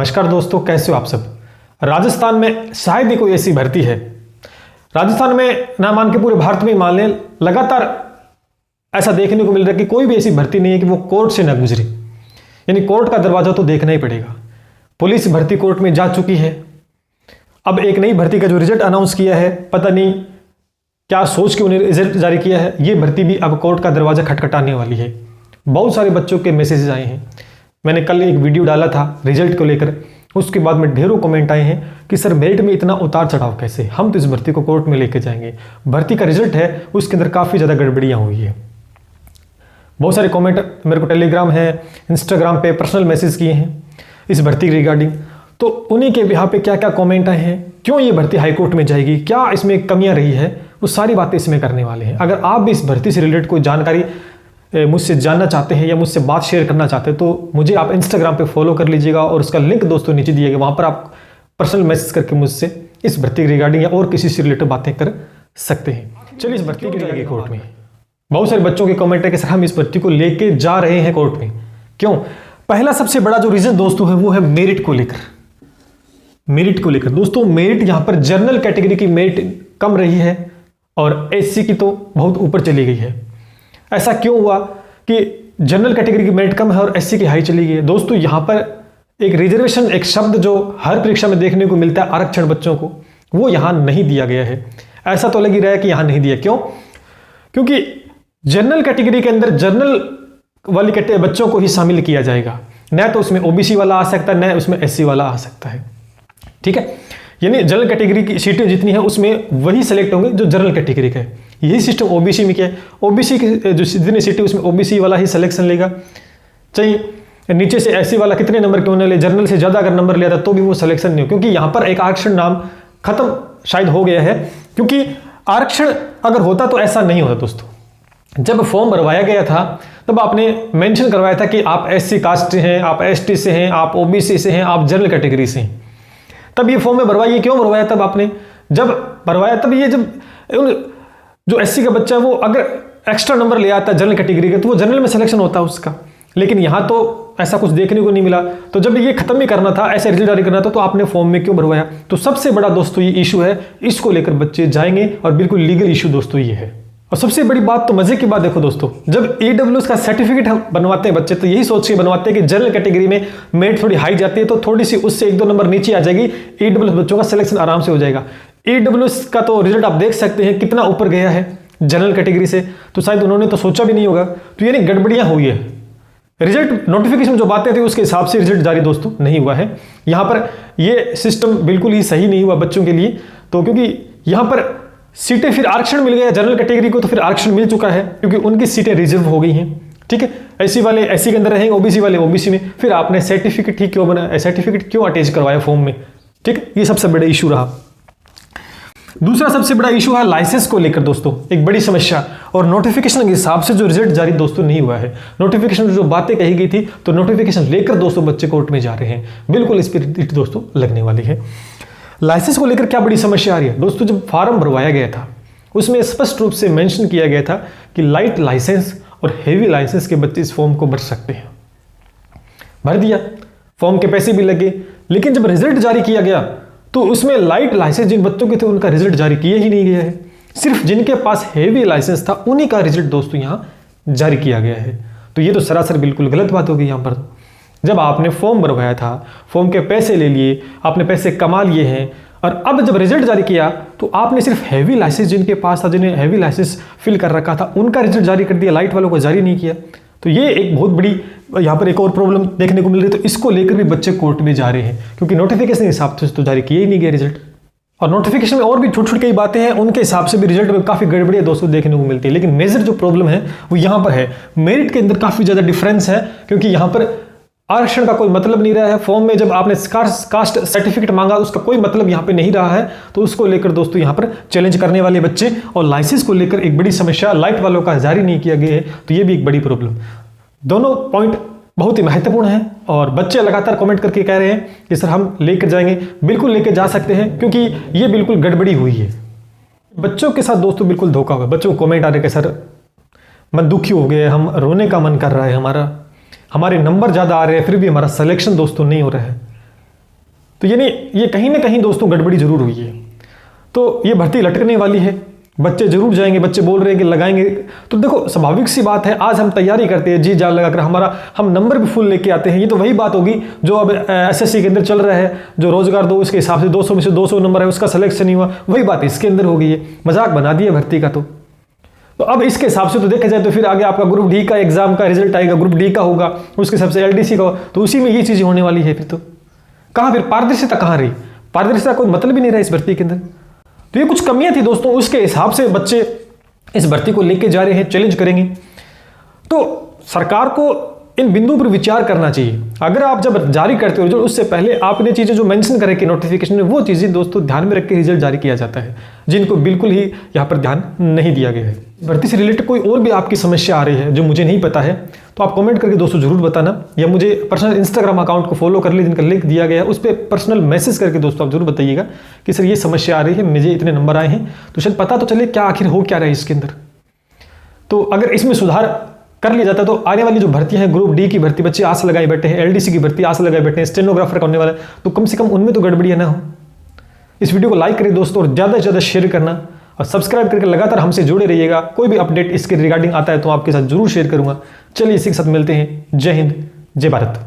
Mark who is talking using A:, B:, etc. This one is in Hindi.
A: नमस्कार दोस्तों, कैसे हो आप सब। राजस्थान में शायद ही कोई ऐसी भर्ती है, राजस्थान में ना मान के पूरे भारत में मान लें, लगातार ऐसा देखने को मिल रहा है कि कोई भी ऐसी भर्ती नहीं है कि वो कोर्ट से ना गुजरे। यानी कोर्ट का दरवाजा तो देखना ही पड़ेगा। पुलिस भर्ती कोर्ट में जा चुकी है। अब एक नई भर्ती का जो रिजल्ट अनाउंस किया है, पता नहीं क्या सोच के उन्हें रिजल्ट जारी किया है, ये भर्ती भी अब कोर्ट का दरवाजा खटखटाने वाली है। बहुत सारे बच्चों के मैसेजेस आए हैं। मैंने कल एक वीडियो डाला था रिजल्ट को लेकर, उसके बाद में ढेरों कमेंट आए हैं कि सर मेरिट में इतना उतार चढ़ाव कैसे, हम तो इस भर्ती को कोर्ट में लेके जाएंगे। भर्ती का रिजल्ट है, उसके अंदर काफ़ी ज़्यादा गड़बड़ियाँ हुई है। बहुत सारे कमेंट मेरे को टेलीग्राम है, इंस्टाग्राम पे पर्सनल मैसेज किए हैं इस भर्ती के रिगार्डिंग। तो उन्हीं के यहाँ पे क्या क्या कमेंट आए हैं, क्यों ये भर्ती हाईकोर्ट में जाएगी, क्या इसमें कमियाँ रही है, वो सारी बातें इसमें करने वाले हैं। अगर आप भी इस भर्ती से रिलेटेड कोई जानकारी मुझसे जानना चाहते हैं या मुझसे बात शेयर करना चाहते हैं तो मुझे आप इंस्टाग्राम पे फॉलो कर लीजिएगा, और उसका लिंक दोस्तों नीचे दिया गया, वहाँ पर आप पर्सनल मैसेज करके मुझसे इस भर्ती के रिगार्डिंग या और किसी से रिलेटेड बातें कर सकते हैं। चलिए इस भर्ती के जाएगी कोर्ट में। बहुत सारे बच्चों के कमेंट है कि सर हम इस भर्ती को लेके जा रहे हैं कोर्ट में, क्यों? पहला सबसे बड़ा जो रीजन दोस्तों है वो है मेरिट को लेकर। मेरिट को लेकर दोस्तों, मेरिट यहाँ पर जनरल कैटेगरी की मेरिट कम रही है और एससी की तो बहुत ऊपर चली गई है। ऐसा क्यों हुआ कि जनरल कैटेगरी की मेरिट कम है और एससी की हाई चली गई है? दोस्तों यहाँ पर एक रिजर्वेशन, एक शब्द जो हर परीक्षा में देखने को मिलता है आरक्षण बच्चों को, वो यहाँ नहीं दिया गया है। ऐसा तो लग ही रहा है कि यहाँ नहीं दिया। क्यों? क्योंकि जनरल कैटेगरी के अंदर जनरल वाली बच्चों को ही शामिल किया जाएगा, न तो उसमें ओबीसी वाला आ सकता है, न उसमें एससी वाला आ सकता है। ठीक है, यानी जनरल कैटेगरी की सीटें जितनी है उसमें वही सेलेक्ट होंगे जो जनरल कैटेगरी का है। यही सिस्टम ओबीसी में क्या है, ओबीसी की जो जितनी सीटें उसमें ओबीसी वाला ही सिलेक्शन लेगा, चाहिए नीचे से एससी वाला कितने नंबर क्यों ना ले, जनरल से ज्यादा अगर नंबर लिया था तो भी वो सिलेक्शन नहीं हो, क्योंकि यहाँ पर एक आरक्षण नाम खत्म शायद हो गया है। क्योंकि आरक्षण अगर होता तो ऐसा नहीं होता दोस्तों। जब फॉर्म भरवाया गया था तब आपने मेंशन करवाया था कि आप एससी कास्ट से हैं, आप एसटी से हैं, आप ओबीसी से हैं, आप जनरल कैटेगरी से हैं। तब ये फॉर्म में भरवाइए, क्यों भरवाया तब आपने? जब भरवाया तब ये जब जो एससी का बच्चा है वो अगर एक्स्ट्रा नंबर ले आता है जनरल कैटेगरी का तो वो जनरल में सिलेक्शन होता है उसका, लेकिन यहाँ तो ऐसा कुछ देखने को नहीं मिला। तो जब ये खत्म ही करना था, ऐसे रिजल्ट जारी करना था, तो आपने फॉर्म में क्यों भरवाया? तो सबसे बड़ा दोस्तों ये इशू है, इसको लेकर बच्चे जाएंगे और बिल्कुल लीगल इशू दोस्तों ये है। और सबसे बड़ी बात तो मजे की बात देखो दोस्तों, जब ईडब्ल्यूएस का सर्टिफिकेट बनवाते हैं बच्चे तो यही सोच के बनवाते हैं कि जनरल कैटेगरी में मेरिट थोड़ी हाई जाती है तो थोड़ी सी उससे 1-2 नंबर नीचे आ जाएगी, ईडब्ल्यूएस बच्चों का सिलेक्शन आराम से हो जाएगा। ईडब्ल्यूएस का तो रिजल्ट आप देख सकते हैं कितना ऊपर गया है जनरल कैटेगरी से, तो शायद उन्होंने तो सोचा भी नहीं होगा। तो यानी गड़बड़ियां हुई है। रिजल्ट नोटिफिकेशन जो बातें थी उसके हिसाब से रिजल्ट जारी दोस्तों नहीं हुआ है। यहाँ पर ये सिस्टम बिल्कुल ही सही नहीं हुआ बच्चों के लिए। तो क्योंकि यहाँ पर सीटें फिर आरक्षण मिल गया जनरल कैटेगरी को, तो फिर आरक्षण मिल चुका है क्योंकि उनकी सीटें रिजर्व हो गई हैं। ठीक है, एससी वाले एससी के अंदर रहेंगे, ओबीसी वाले ओबीसी में। फिर आपने सर्टिफिकेट ही क्यों बनाया, सर्टिफिकेट क्यों अटैच करवाया फॉर्म में? ठीक है, ये सबसे बड़ा इशू रहा। दूसरा सबसे बड़ा इशू है लाइसेंस को लेकर दोस्तों, एक बड़ी समस्या। और नोटिफिकेशन के हिसाब से जो रिजल्ट जारी दोस्तों नहीं हुआ है, नोटिफिकेशन में जो बातें कही गई थी तो नोटिफिकेशन लेकर दोस्तों बच्चे कोर्ट में जा रहे हैं, बिल्कुल इस पर दोस्तों लगने वाली है। लाइसेंस को लेकर क्या बड़ी समस्या आ रही है दोस्तों? जब फॉर्म भरवाया गया था उसमें स्पष्ट रूप से मेंशन किया गया था कि लाइट लाइसेंस और हेवी लाइसेंस के बच्चे इस फॉर्म को भर सकते हैं। भर दिया, फॉर्म के पैसे भी लगे, लेकिन जब रिजल्ट जारी किया गया तो उसमें लाइट लाइसेंस जिन बच्चों के थे उनका रिजल्ट जारी किया ही नहीं गया है। सिर्फ जिनके पास हेवी लाइसेंस था उन्हीं का रिजल्ट दोस्तों यहाँ जारी किया गया है। तो ये तो सरासर बिल्कुल गलत बात होगी। यहाँ पर जब आपने फॉर्म भरवाया था, फॉर्म के पैसे ले लिए, आपने पैसे कमा लिए हैं, और अब जब रिजल्ट जारी किया तो आपने सिर्फ हैवी लाइसेंस जिनके पास था, जिन्हें हैवी लाइसेंस फिल कर रखा था, उनका रिजल्ट जारी कर दिया, लाइट वालों को जारी नहीं किया। तो ये एक बहुत बड़ी यहाँ पर एक और प्रॉब्लम देखने को मिल रही है। तो इसको लेकर भी बच्चे कोर्ट में जा रहे हैं क्योंकि नोटिफिकेशन के हिसाब से तो जारी किया ही नहीं गया रिजल्ट। और नोटिफिकेशन में और भी छोटी छोटी कई बातें हैं, उनके हिसाब से भी रिजल्ट में काफ़ी गड़बड़ियाँ दोस्तों देखने को मिलती है। लेकिन मेजर जो प्रॉब्लम है वो यहाँ पर है, मेरिट के अंदर काफ़ी ज़्यादा डिफरेंस है, क्योंकि यहाँ पर आरक्षण का कोई मतलब नहीं रहा है। फॉर्म में जब आपने कास्ट सर्टिफिकेट मांगा उसका कोई मतलब यहाँ पे नहीं रहा है। तो उसको लेकर दोस्तों यहाँ पर चैलेंज करने वाले बच्चे, और लाइसेंस को लेकर एक बड़ी समस्या, लाइट वालों का जारी नहीं किया गया है, तो ये भी एक बड़ी प्रॉब्लम। दोनों पॉइंट बहुत ही महत्वपूर्ण है और बच्चे लगातार कमेंट करके कह रहे हैं कि सर हम लेकर जाएंगे। बिल्कुल लेकर जा सकते हैं क्योंकि ये बिल्कुल गड़बड़ी हुई है। बच्चों के साथ दोस्तों बिल्कुल धोखा हुआ। बच्चों को कमेंट आ रहे कि सर मन दुखी हो गए, हम रोने का मन कर रहा है, हमारे नंबर ज़्यादा आ रहे हैं फिर भी हमारा सिलेक्शन दोस्तों नहीं हो रहा है। तो यानी ये कहीं ना कहीं दोस्तों गड़बड़ी जरूर हुई है। तो ये भर्ती लटकने वाली है, बच्चे जरूर जाएंगे, बच्चे बोल रहे हैं कि लगाएंगे। तो देखो स्वाभाविक सी बात है, आज हम तैयारी करते हैं जी जान लगाकर, हम नंबर भी फुल लेके आते हैं। ये तो वही बात होगी जो अब एसएससी के अंदर चल रहा है, जो रोजगार दो उसके हिसाब से 200 में से 200 नंबर है, उसका सिलेक्शन नहीं हुआ, वही बात इसके अंदर हो गई है। मजाक बना दिया भर्ती का। तो अब इसके हिसाब से तो देखा जाए तो फिर आगे आपका ग्रुप डी का एग्जाम का रिजल्ट आएगा, ग्रुप डी का होगा, उसके हिसाब से एलडीसी का, तो उसी में ये चीजें होने वाली है। फिर तो कहाँ, फिर पारदर्शिता कहाँ रही? पारदर्शिता कोई मतलब ही नहीं रहा इस भर्ती के अंदर। तो ये कुछ कमियां थी दोस्तों, उसके हिसाब से बच्चे इस भर्ती को लेके जा रहे हैं, चैलेंज करेंगे। तो सरकार को इन बिंदुओं पर विचार करना चाहिए। अगर आप जब जारी करते हो रिजल्ट, उससे पहले आपने चीजें जो मेंशन करें कि नोटिफिकेशन में, वो चीजें दोस्तों ध्यान में रख के रिजल्ट जारी किया जाता है, जिनको बिल्कुल ही यहाँ पर ध्यान नहीं दिया गया है। भर्ती से रिलेटेड कोई और भी आपकी समस्या आ रही है जो मुझे नहीं पता है, तो आप कमेंट करके दोस्तों जरूर बताना, या मुझे पर्सनल इंस्टाग्राम अकाउंट को फॉलो कर लीजिए, जिनका लिंक दिया गया है, उस पर पर्सनल मैसेज करके दोस्तों आप जरूर बताइएगा कि सर ये समस्या आ रही है, मुझे इतने नंबर आए हैं, तो शायद पता तो चले क्या आखिर हो क्या रहा है इसके अंदर। तो अगर इसमें सुधार कर लिया जाता है तो आने वाली जो भर्तियां हैं, ग्रुप डी की भर्ती बच्चे आस लगाए बैठे हैं, एलडीसी की भर्ती आस लगाए बैठे हैं, स्टेनोग्राफर का होने वाला है, तो कम से कम उनमें तो गड़बड़ियां ना हो। इस वीडियो को लाइक करें दोस्तों, और ज़्यादा से ज़्यादा शेयर करना, और सब्सक्राइब करके लगातार हमसे जुड़े रहिएगा। कोई भी अपडेट इसके रिगार्डिंग आता है तो आपके साथ जरूर शेयर करूंगा। चलिए इसी के साथ मिलते हैं। जय हिंद, जय भारत।